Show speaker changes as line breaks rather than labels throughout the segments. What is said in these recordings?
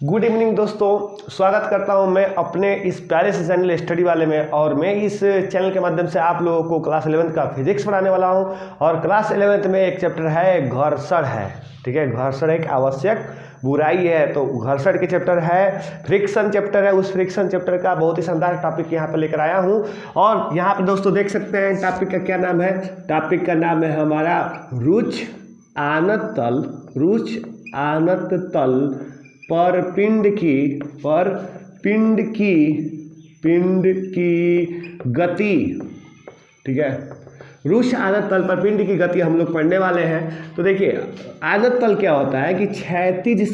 Good evening दोस्तों, स्वागत करता हूं मैं अपने इस प्यारे से चैनल स्टडी वाले में। और मैं इस चैनल के माध्यम से आप लोगों को क्लास 11th का फिजिक्स पढ़ाने वाला हूं। और क्लास 11th में एक चैप्टर है घर्षण है, ठीक है। घर्षण एक आवश्यक बुराई है, तो घर्षण के चैप्टर है, फ्रिक्शन चैप्टर है। उस फ्रिक्शन चैप्टर का बहुत ही शानदार टॉपिक यहाँ पे लेकर आया हूँ। और यहाँ पे दोस्तों देख सकते हैं टॉपिक का क्या नाम है। टॉपिक का नाम है हमारा रुच आनत तल पर पिंड की गति, ठीक है। रुक्ष आनत तल पर पिंड की गति हम लोग पढ़ने वाले हैं। तो देखिए आनत तल क्या होता है कि क्षैतिज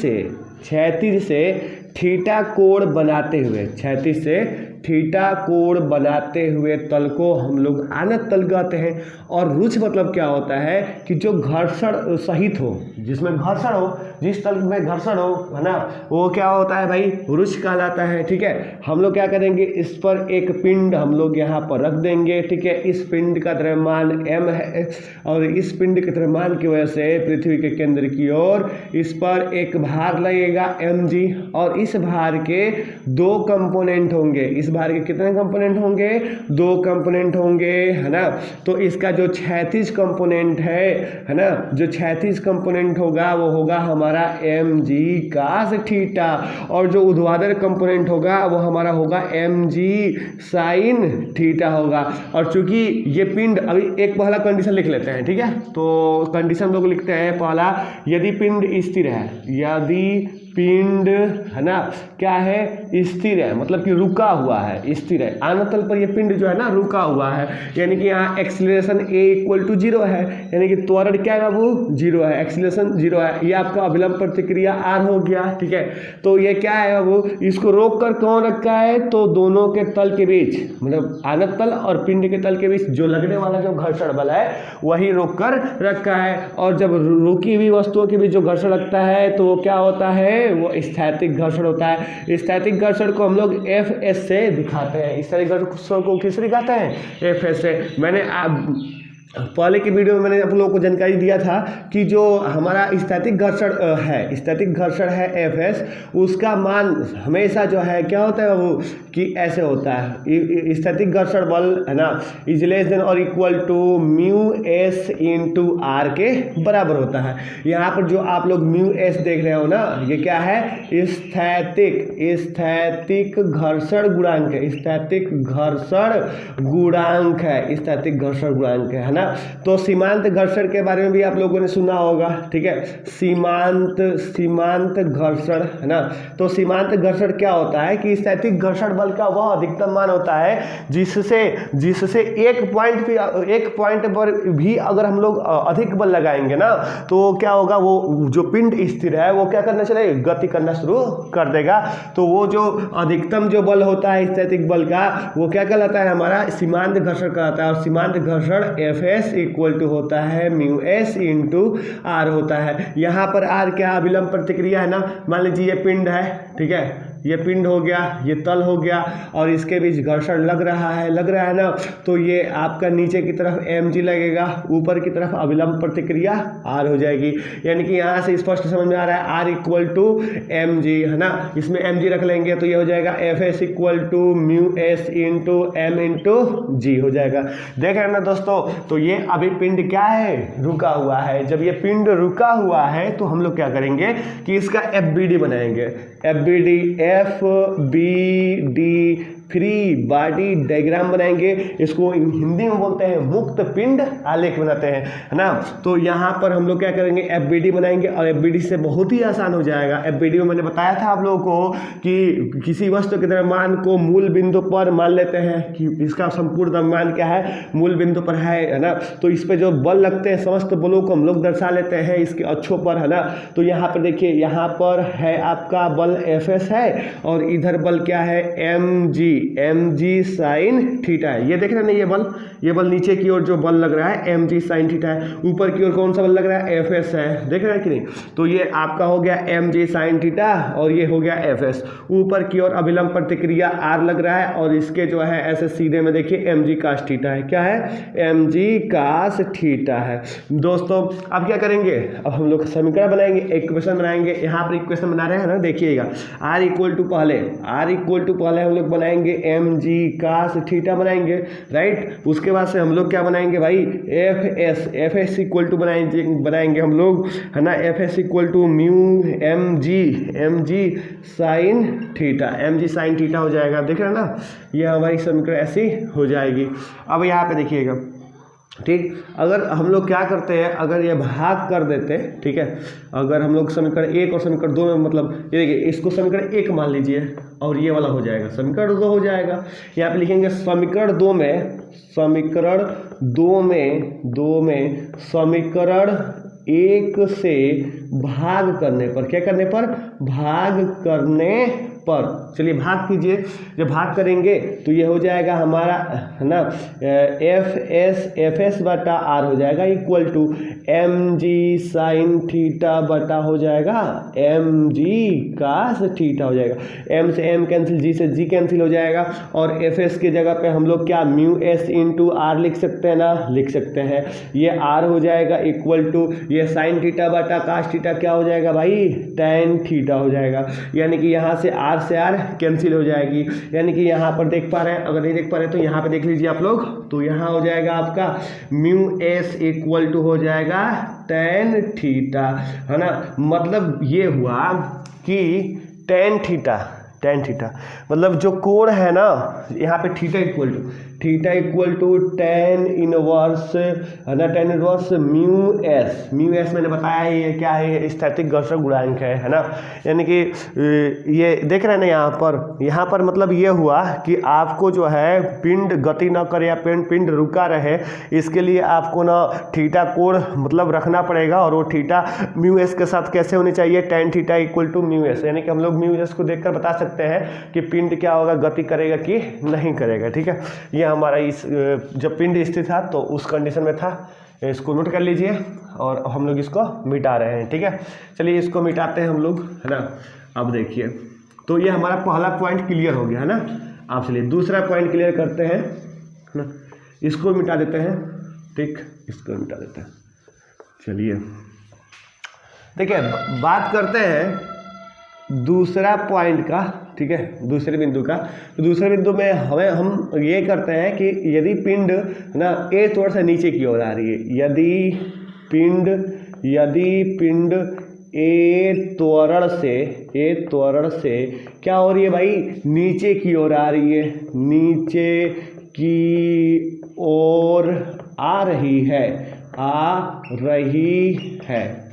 से थीटा कोण बनाते हुए तल को हम लोग आनत तल कहते हैं। और रुच मतलब क्या होता है कि जो घर्षण सहित हो, जिसमें घर्षण हो, जिस तल में घर्षण हो, है ना, वो क्या होता है भाई, रुच कहलाता है, ठीक है। हम लोग क्या करेंगे, इस पर एक पिंड हम लोग यहाँ पर रख देंगे, ठीक है। इस पिंड का द्रव्यमान m है और इस पिंड के द्रव्यमान की वजह से पृथ्वी के केंद्र की ओर इस पर एक भार लगेगा mg। और इस भार के दो कंपोनेंट होंगे। इस भार के कितने कंपोनेंट होंगे? दो कंपोनेंट होंगे, है ना। तो इसका जो क्षैतिज कंपोनेंट है ना, जो क्षैतिज कंपोनेंट होगा वो होगा हमारा mg cos थीटा। और जो ऊर्ध्वाधर कंपोनेंट होगा वो हमारा होगा mg sin थीटा होगा। और चूंकि ये पिंड, अभी एक पहला कंडीशन लिख लेते हैं, ठीक है। तो कंडीशन लोग लिखते हैं पहला, यदि पिंड स्थिर है, यदि पिंड, है ना, क्या है, स्थिर है, मतलब कि रुका हुआ है, स्थिर है। आनत तल पर ये पिंड जो है ना रुका हुआ है, यानी कि यहाँ एक्सीलरेशन a = 0 है, यानी कि त्वरण क्या है बाबू, 0 है, एक्सीलरेशन 0 है। ये आपका अभिलंब प्रतिक्रिया r हो गया, ठीक है। तो ये क्या है बाबू, इसको रोक कर कौन रखा है, तो दोनों के तल के बीच, मतलब आनत तल और पिंड के तल के बीच जो लगने वाला जो घर्षण बल है वही रोक कर रखा है। और जब रुकी हुई वस्तुओं के बीच जो घर्षण लगता है तो वो क्या होता है, वो स्थैतिक घर्षण होता है। स्थैतिक घर्षण को हम लोग Fs से दिखाते हैं। स्थैतिक घर्षण को किससे दिखाते हैं? Fs से। मैंने पहले की वीडियो में मैंने आप लोगों को जानकारी दिया था कि जो हमारा स्थैतिक घर्षण है Fs, उसका मान हमेशा जो है क्या होता है वो, कि ऐसे होता है। स्थैतिक घर्षण बल, है ना, इज लेस देन और इक्वल टू μs × r के बराबर होता है। यहाँ पर जो आप लोग μs देख रहे हो ना, ये क्या है, स्थैतिक घर्षण गुणांक है, स्थैतिक घर्षण गुणांक है ना। तो सीमांत घर्षण के बारे में भी आप लोगों ने सुना होगा, ठीक है। सीमांत घर्षण, है ना। तो सीमांत घर्षण क्या होता है कि स्थैतिक घर्षण बल का वह अधिकतम मान होता है जिससे एक पॉइंट पर भी अगर हम लोग अधिक बल लगाएंगे ना, तो क्या होगा, वो जो पिंड स्थिर है वो क्या करना चलेगा, गति करना शुरू कर देगा। तो वो जो अधिकतम जो बल होता है स्थैतिक बल का, वो क्या कहलाता है, हमारा सीमांत घर्षण कहलाता है। और सीमांत घर्षण Fs = होता है μs × r होता है। यहाँ पर r क्या, अभिलंब प्रतिक्रिया है ना। मान लीजिए ये पिंड है, ठीक है, ये पिंड हो गया, ये तल हो गया, और इसके बीच घर्षण लग रहा है ना। तो ये आपका नीचे की तरफ mg लगेगा, ऊपर की तरफ अभिलंब प्रतिक्रिया r हो जाएगी। यानी कि यहाँ से स्पष्ट समझ में आ रहा है r = mg, है ना। इसमें mg रख लेंगे तो ये हो जाएगा Fs = μs × m × g हो जाएगा। देख रहे हैं ना दोस्तों। तो ये अभी पिंड क्या है, रुका हुआ है। जब ये पिंड रुका हुआ है तो हम लोग क्या करेंगे कि इसका FBD बनाएंगे। FBD फ्री बॉडी डायग्राम बनाएंगे। इसको हिंदी में बोलते हैं मुक्त पिंड आलेख बनाते हैं, है ना। तो यहाँ पर हम लोग क्या करेंगे, FBD बनाएंगे। और FBD से बहुत ही आसान हो जाएगा। FBD में मैंने बताया था आप लोगों को कि किसी वस्तु के द्रव्यमान को मूल बिंदु पर मान लेते हैं कि इसका संपूर्ण द्रव्यमान क्या है, मूल बिंदु पर है ना। तो इस पर जो बल लगते हैं, समस्त बलों को हम लोग दर्शा लेते हैं इसके अक्षों पर, है ना। तो यहाँ पर देखिए, यहाँ पर है आपका बल Fs है, और इधर बल क्या है, mg sin थीटा है। ये देख रहे हैं ना, ये बल नीचे की ओर जो बल लग रहा है mg sin थीटा है। ऊपर की ओर कौन सा बल लग रहा है, Fs है, देख रहे हैं कि नहीं। तो ये आपका हो गया mg sin थीटा, और ये हो गया Fs। ऊपर की ओर अभिलंब प्रतिक्रिया r लग रहा है, और इसके जो है ऐसे सीधे में देखिए mg cos थीटा है। क्या है, mg cos थीटा है। दोस्तों अब क्या करेंगे, अब हम लोग समीकरण बनाएंगे, इक्वेशन बनाएंगे। यहाँ पर इक्वेशन बना रहे हैं ना, देखिएगा। आर इक्वल टू पहले हम लोग बनाएंगे एम जी कास थीटा बनाएंगे, राइट। उसके बाद से हम लोग क्या बनाएंगे भाई, एफ एस इक्वल टू बनाएंगे हम लोग, है ना, F S equal to mu M G sine theta हो जाएगा। देख रहे हैं ना, ये हमारी समीकरण ऐसी हो जाएगी। अब यहाँ पे देखिएगा, ठीक, अगर हम लोग क्या करते हैं, अगर ये भाग कर देते, ठीक है, अगर हम लोग समीकरण 1 और समीकरण 2 में, मतलब ये देखिए, इसको समीकरण 1 मान लीजिए और ये वाला हो जाएगा समीकरण 2 हो जाएगा। यहाँ पे लिखेंगे समीकरण 2 में समीकरण 1 से भाग करने पर, क्या करने पर, भाग करने पर, चलिए भाग कीजिए। जब भाग करेंगे तो ये हो जाएगा हमारा, है ना, एफ एस बटा आर हो जाएगा equal to M G sine theta बटा हो जाएगा एम जी कास थीटा हो जाएगा। एम से एम कैंसिल, जी से जी कैंसिल हो जाएगा, और एफ एस की जगह पे हम लोग क्या म्यू एस इंटू आर लिख सकते हैं ना, लिख सकते हैं। ये आर हो जाएगा इक्वल टू ये साइन थीटा बटा कास थीटा क्या हो जाएगा भाई, टैन थीटा हो जाएगा। यानी कि यहाँ से आर कैंसिल हो जाएगी। यानी कि यहाँ पर देख पा रहे हैं, अगर नहीं देख पा रहे हैं तो यहाँ पे देख लीजिए आप लोग, तो यहाँ हो जाएगा आपका म्यू एस इक्वल टू हो जाएगा टैन थीटा, है ना। मतलब ये हुआ कि टैन थीटा मतलब जो कोण है ना, यहाँ पे theta equal to tan inverse, है ना, टैन इनवर्स म्यू एस मैंने बताया है ये क्या है, स्थैतिक घर्षण गुणांक है ना। यानी कि ये देख रहे हैं ना यहाँ पर मतलब ये हुआ कि आपको जो है पिंड गति न करे या पिंड रुका रहे, इसके लिए आपको ना थीटा कोण मतलब रखना पड़ेगा, और वो थीटा म्यू एस के साथ कैसे होनी चाहिए, tan theta equal to mu S. यानी कि हम लोग म्यू एस को देखकर बता सकते हैं कि पिंड क्या होगा, गति करेगा कि नहीं करेगा, ठीक है। ये हमारा इस जब पिंड स्थिर था तो उस कंडीशन में था, इसको नोट कर लीजिए, और हम लोग इसको मिटा रहे हैं, ठीक है। चलिए इसको मिटाते हैं हम लोग, है ना। अब देखिए, तो ये हमारा पहला पॉइंट क्लियर हो गया, है ना। आप चलिए दूसरा पॉइंट क्लियर करते हैं, है ना। इसको मिटा देते हैं, ठीक, इसको मिटा देते हैं। चलिए देखिए, बात करते हैं दूसरा पॉइंट का, ठीक है, दूसरे बिंदु का। तो दूसरे बिंदु में हम ये करते हैं कि यदि पिंड ना ए त्वरण से नीचे की ओर आ रही है, यदि पिंड ए त्वरण से क्या हो रही है भाई, नीचे की ओर आ रही है, नीचे की ओर आ रही है,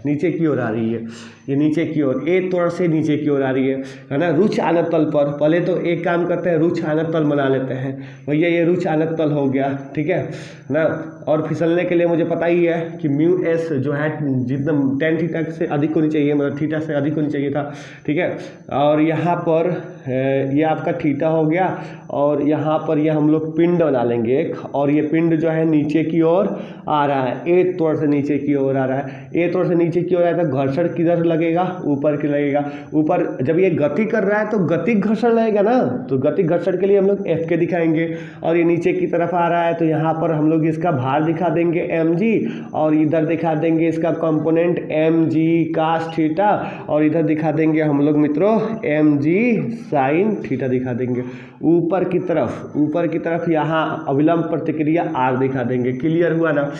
नीचे की ओर आ रही है, ये नीचे की ओर, ए त्वरण से नीचे की ओर आ रही है ना। रुच आनत तल पर, पहले तो एक काम करते हैं, रुच आनत तल बना लेते हैं भैया, ये रुच आनत तल हो गया, ठीक है ना। और फिसलने के लिए मुझे पता ही है कि म्यू एस जो है जितना टैन थीटा से अधिक होनी चाहिए, मतलब थीटा से अधिक होनी चाहिए था, ठीक है। और यहाँ पर ये आपका थीटा हो गया, और यहाँ पर ये हम लोग पिंड बना लेंगे एक, और ये पिंड जो है नीचे की ओर आ रहा है, ए त्वरण से नीचे की ओर आ रहा है। ए त्वरण से नीचे की ओर आया तो घर्षण किधर लगेगा, ऊपर की लगेगा। ऊपर जब ये गति कर रहा है तो गतिक घर्षण लगेगा ना, तो गतिक घर्षण के लिए हम लोग एफ के दिखाएंगे, और ये नीचे की तरफ आ रहा है तो यहाँ पर हम लोग इसका भार दिखा देंगे एम जी, और इधर दिखा देंगे इसका component M G cos theta, और इधर दिखा देंगे हम लोग मित्रों एम जी साइन थीटा दिखा देंगे। ऊपर की तरफ यहाँ अविलंब प्रतिक्रिया आर दिखा देंगे। क्लियर हुआ ना।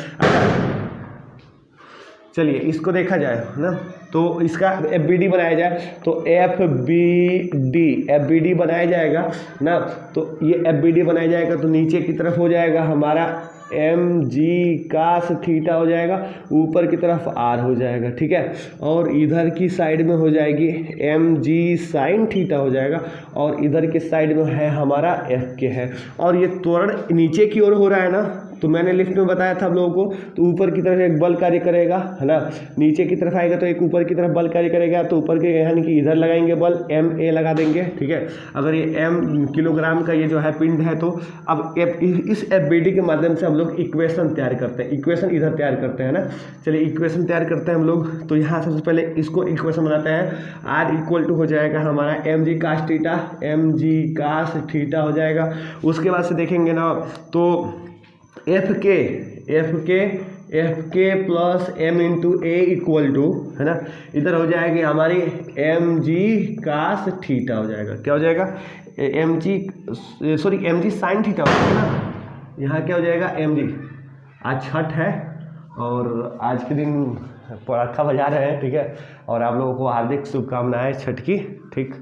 चलिए इसको देखा जाए ना, तो इसका एफ बी डी बनाया जाए, तो एफ बी डी बनाया जाएगा ना। तो ये एफ बी डी बनाया जाएगा तो नीचे की तरफ हो जाएगा हमारा एम जी कास थीटा हो जाएगा, ऊपर की तरफ आर हो जाएगा, ठीक है। और इधर की साइड में हो जाएगी एम जी साइन थीटा हो जाएगा, और इधर के साइड में है हमारा एफ के है। और ये त्वरण नीचे की ओर हो रहा है ना, तो मैंने लिफ्ट में बताया था आप लोगों को, तो ऊपर की तरफ एक बल कार्य करेगा, है ना। नीचे की तरफ आएगा तो एक ऊपर की तरफ बल कार्य करेगा, तो ऊपर के यानी कि इधर लगाएंगे बल, एम ए लगा देंगे, ठीक है। अगर ये एम किलोग्राम का ये जो है पिंड है, तो अब इस एफ बी डी के माध्यम से हम लोग इक्वेशन तैयार करते हैं, इक्वेशन इधर तैयार करते हैं ना। चलिए इक्वेशन तैयार करते हैं हम लोग, तो यहाँ सबसे पहले इसको इक्वेशन बनाते हैं। आर इक्वल टू हो जाएगा हमारा एम जी कास थीटा हो जाएगा। उसके बाद से देखेंगे ना, तो F K F K plus M into A equal to, है ना, इधर हो जाएगी हमारी एम जी कास थीटा हो जाएगा। क्या हो जाएगा? एम जी साइन थीटा हो जाएगा ना। यहाँ क्या हो जाएगा? M G. आज छठ है और आज के दिन पटाखा बजा रहे हैं, ठीक है, और आप लोगों को हार्दिक शुभकामनाएं छठ की। ठीक,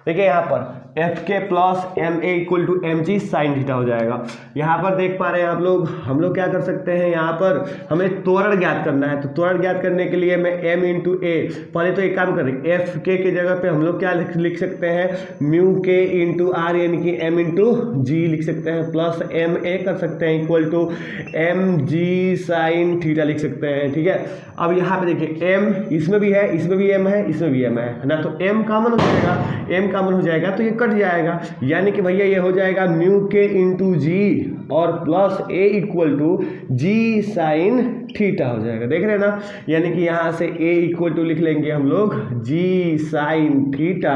देखिए यहाँ पर F K plus M A equal to M G sine theta हो जाएगा। यहाँ पर देख पा रहे हैं आप लोग, हम लोग क्या कर सकते हैं, यहाँ पर हमें त्वरण ज्ञात करना है। तो त्वरण ज्ञात करने के लिए मैं एम इंटू ए, पहले तो एक काम करेंगे, एफ के जगह पे हम लोग क्या लिख सकते हैं, म्यू के इंटू आर यानी कि एम इंटू जी लिख सकते हैं, प्लस एम ए कर सकते हैं equal to M G sine theta लिख सकते हैं। ठीक है, अब यहाँ पे देखिए एम इसमें भी है, इसमें भी एम है, इसमें भी एम है ना, तो एम कॉमन हो जाएगा, एम कॉमन हो जाएगा तो ये कट जाएगा, यानी कि भैया ये हो जाएगा म्यू के इंटू जी और plus A equal to G sine theta हो जाएगा। देख रहे हैं ना, यानी कि यहाँ से ए इक्वल टू लिख लेंगे हम लोग जी साइन थीटा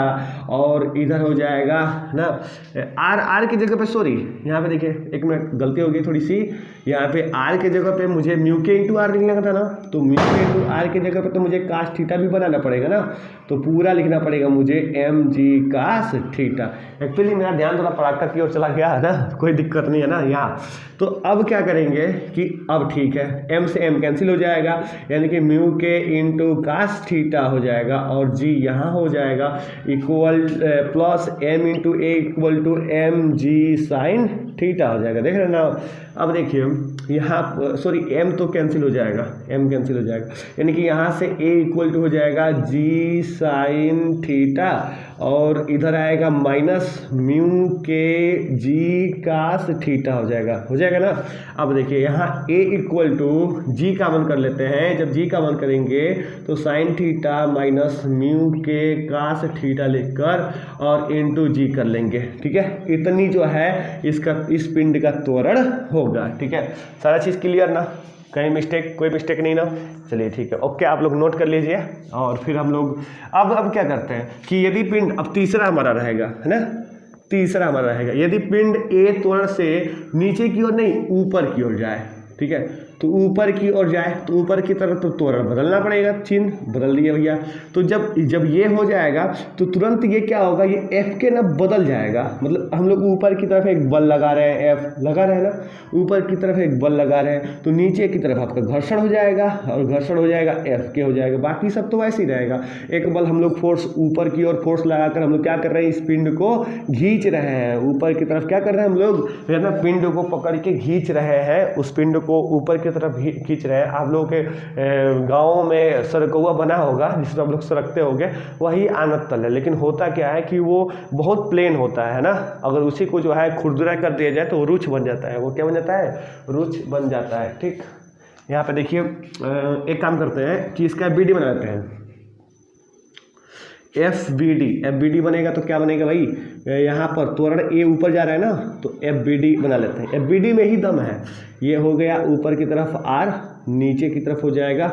और इधर हो जाएगा ना आर की जगह पे, सॉरी यहाँ पे देखिए एक मिनट गलती हो गई थोड़ी सी, यहाँ पे आर के जगह पे मुझे म्यू के इंटू आर लिखना था ना, तो म्यू के इंटू आर के जगह पे तो मुझे कास थीटा भी बनाना पड़ेगा ना, तो पूरा लिखना पड़ेगा मुझे M G cos theta. Actually मेरा ध्यान थोड़ा पटाखा की ओर चला गया है ना, कोई दिक्कत नहीं है ना यहाँ। तो अब क्या करेंगे कि अब ठीक है, एम से एम कैंसिल हो जाएगा, यानी कि म्यू के इंटू कास थीटा हो जाएगा और जी यहाँ हो जाएगा equal plus M into A equal to M G sine theta हो जाएगा। देख रहे हैं ना, अब देखिए यहाँ सॉरी एम तो कैंसिल हो जाएगा, एम कैंसिल हो जाएगा, यानी कि यहाँ से ए इक्वल टू हो जाएगा जी साइन थीटा और इधर आएगा माइनस म्यू के जी कास थीटा हो जाएगा ना। अब देखिए यहाँ ए इक्वल टू जी कॉमन कर लेते हैं, जब जी कॉमन करेंगे तो साइन थीटा माइनस म्यू के कास थीटा लिखकर और इंटू जी कर लेंगे। ठीक है, इतनी जो है इसका इस पिंड का त्वरण होगा। ठीक है, सारा चीज़ क्लियर ना, कहीं मिस्टेक, कोई मिस्टेक नहीं ना। चलिए ठीक है, ओके, आप लोग नोट कर लीजिए और फिर हम लोग अब क्या करते हैं कि यदि पिंड अब तीसरा हमारा रहेगा, है ना, तीसरा हमारा रहेगा, यदि पिंड ए त्वरण से नीचे की ओर नहीं ऊपर की ओर जाए, ठीक है, तो ऊपर की ओर जाए तो ऊपर की तरफ तो त्वरण बदलना पड़ेगा, चिन्ह बदल दिए भैया। तो जब ये हो जाएगा तो तुरंत ये क्या होगा, ये एफ के ना बदल जाएगा, मतलब हम लोग ऊपर की तरफ एक बल लगा रहे हैं, एफ लगा रहे हैं ना, ऊपर की तरफ एक बल लगा रहे हैं, तो नीचे की तरफ आपका घर्षण हो जाएगा और घर्षण हो जाएगा एफ के हो जाएगा, बाकी सब तो वैसे ही रहेगा। एक बल हम लोग फोर्स ऊपर की ओर फोर्स लगाकर हम लोग क्या कर रहे हैं, इस पिंड को खींच रहे हैं ऊपर की तरफ, क्या कर रहे हैं हम लोग, है ना, पिंड को पकड़ के खींच रहे हैं, उस पिंड को ऊपर की तरफ खींच रहे हैं। आप लोगों के गाँव में सरकौआ बना होगा जिसमें आप लोग सरकते होंगे, वही आनत तल है, लेकिन होता क्या है कि वो बहुत प्लेन होता है ना, अगर उसी को जो है खुरदुरा कर दिया जाए तो वो रुच बन जाता है, वो क्या बन जाता है, रुच बन जाता है। ठीक, यहाँ पे देखिए एक काम करते हैं कि इसका बी डी बना लेते हैं, एफ बी डी बनेगा तो क्या बनेगा भाई, यहाँ पर त्वरण ए ऊपर जा रहा है ना, तो एफ बी डी बना लेते हैं, एफ बी डी में ही दम है। ये हो गया ऊपर की तरफ आर, नीचे की तरफ हो जाएगा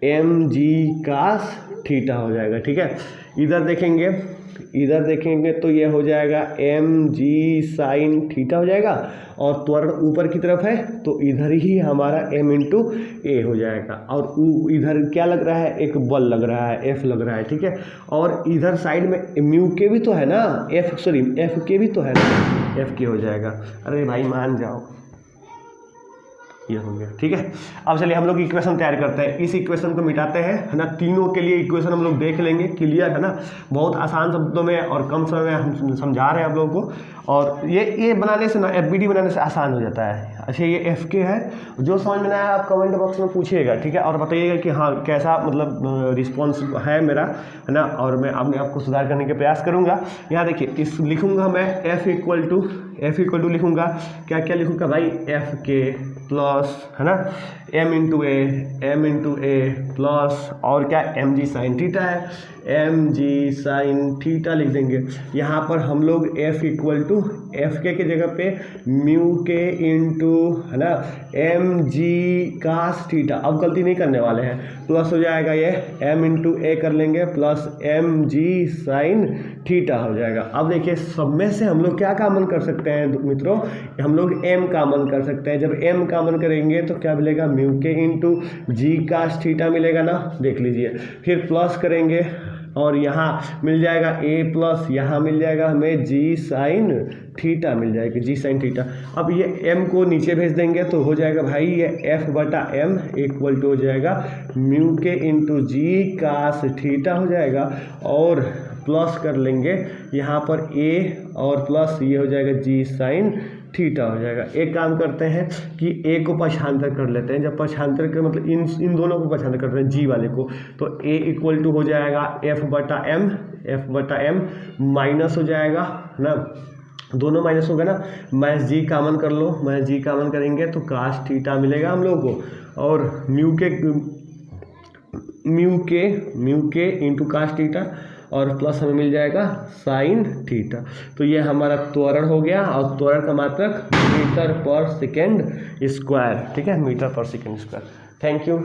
एम जी कास थीटा हो जाएगा। ठीक है, इधर देखेंगे तो ये हो जाएगा एम जी साइन थीटा हो जाएगा और त्वरण ऊपर की तरफ है तो इधर ही हमारा एम इंटू ए हो जाएगा और इधर क्या लग रहा है, एक बल लग रहा है, एफ लग रहा है। ठीक है, और इधर साइड में म्यू के भी तो है ना, एफ के भी तो है ना, एफ के हो जाएगा। अरे भाई मान जाओ, ये हो गया। ठीक है, अब चलिए हम लोग इक्वेशन तैयार करते हैं, इस इक्वेशन को मिटाते हैं, है ना, तीनों के लिए इक्वेशन हम लोग देख लेंगे, क्लियर है ना, बहुत आसान शब्दों में और कम समय में हम समझा रहे हैं आप लोगों को, और ये बनाने से ना एफबीडी बनाने से आसान हो जाता है। अच्छा, ये एफ के है, जो समझ में ना आया आप कमेंट बॉक्स में पूछिएगा, ठीक है, और बताइएगा कि हाँ कैसा मतलब रिस्पॉन्स है मेरा, है ना, और मैं अपने आप को सुधार करने के प्रयास करूँगा। यहाँ देखिए इस लिखूँगा मैं एफ इक्वल टू लिखूँगा, क्या क्या लिखूँगा भाई, एफ के प्लस, है ना, एम इंटू ए प्लस और क्या, एम जी साइन थीटा है, एम जी साइन थीटा लिख देंगे। यहाँ पर हम लोग एफ इक्वल टू एफ के जगह पे म्यू के इंटू, है ना, एम जी कास थीटा, अब गलती नहीं करने वाले हैं, प्लस हो जाएगा ये एम इंटू ए कर लेंगे plus M G sine theta हो जाएगा। अब देखिए सब में से हम लोग क्या कॉमन कर सकते हैं मित्रों, हम लोग m कॉमन कर सकते हैं। जब m कॉमन करेंगे तो क्या मिलेगा, म्यू के इंटू जी कास थीटा मिलेगा ना, देख लीजिए। फिर प्लस करेंगे और यहाँ मिल जाएगा ए प्लस यहाँ मिल जाएगा हमें जी साइन थीटा मिल जाएगी, जी साइन थीटा। अब ये m को नीचे भेज देंगे तो हो जाएगा भाई ये f बटा m इक्वल टू हो जाएगा म्यू के इंटू जी कास थीटा हो जाएगा, और प्लस कर लेंगे यहाँ पर a और प्लस ये हो जाएगा जी साइन थीटा हो जाएगा। एक काम करते हैं कि a को पक्षांतर कर लेते हैं, जब पक्षांतर के मतलब इन दोनों को पक्षांतर करते हैं जी वाले को, तो a इक्वल टू हो जाएगा f बटा m माइनस हो जाएगा ना, दोनों माइनस होगा ना, माइनस जी कामन कर लो, माइनस जी कामन करेंगे तो कास थीटा मिलेगा हम लोग को, और म्यू के इंटू कास थीटा और प्लस हमें मिल जाएगा साइन थीटा। तो ये हमारा त्वरण हो गया, और त्वरण का मात्रक मीटर पर सेकेंड स्क्वायर, ठीक है, मीटर पर सेकेंड स्क्वायर। Thank you.